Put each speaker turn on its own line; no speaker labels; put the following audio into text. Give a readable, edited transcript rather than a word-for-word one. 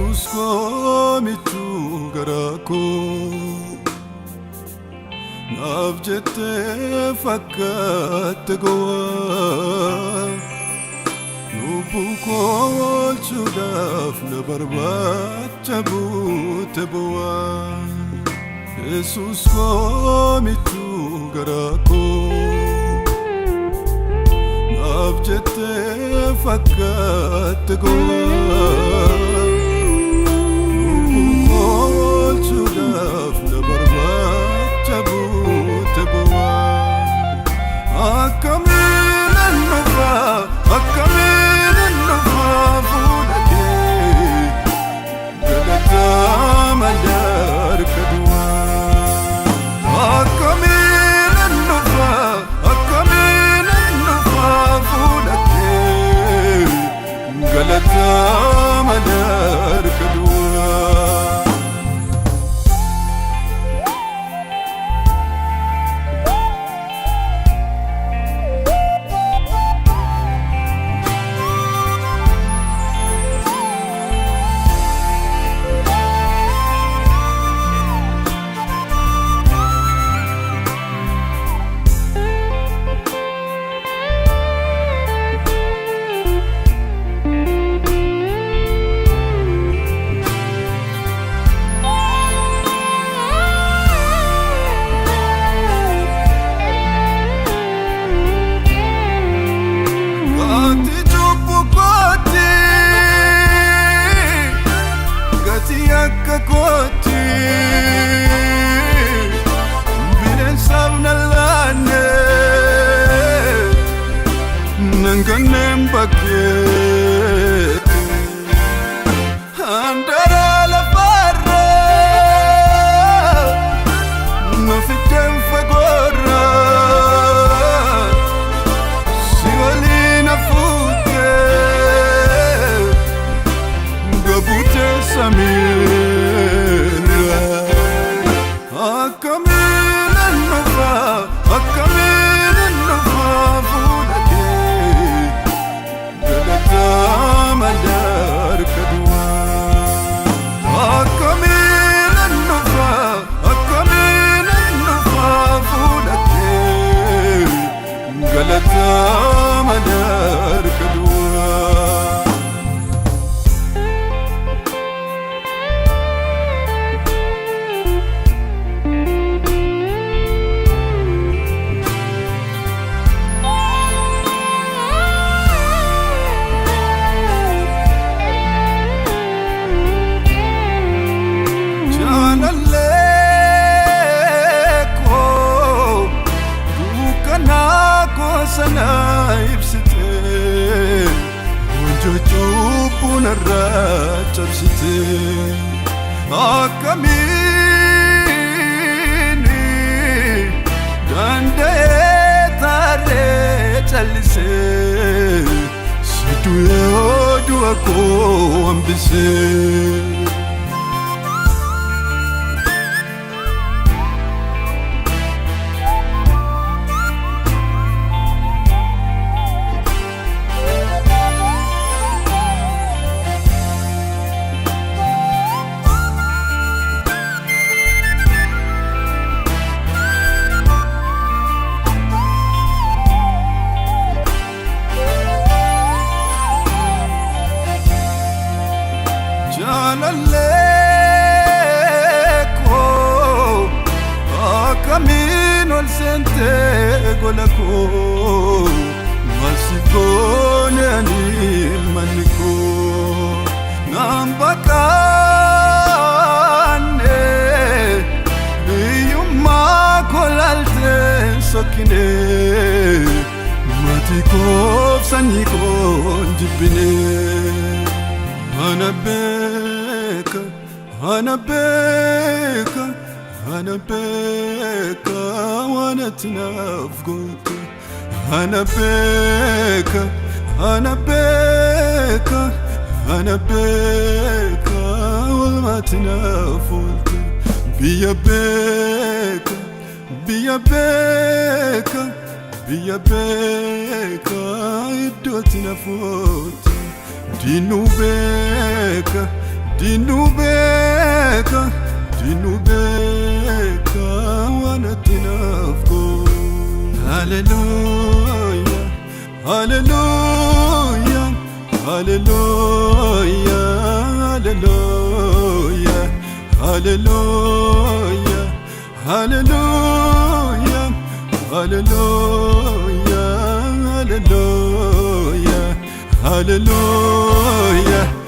Jesus komitu garako nafjete fakat goa nubuko chudaf nabarbat tabut boa Jesus komitu garako nafjete fakat goa Nanganem baket andara la barra nafitem fagora siwalina fuke gabute samira akamina nova madar kadwa akamina nufa fudake galata madar kadwa sana ibsite wajju punarra chabsite akamini dande tare chalise situ yodu ako ambise Jalaleko akamino sente golako masikone ani maniko nambakane yuma kolalte sokine matiko saniko jibine Anabeka wanatinafgot Anabeka ulmatinafut Biya beka iddotinafut Dinu beka dinubeka wanatinafko. Hallelujah, hallelujah, hallelujah, hallelujah, hallelujah, hallelujah, hallelujah, hallelujah, hallelujah.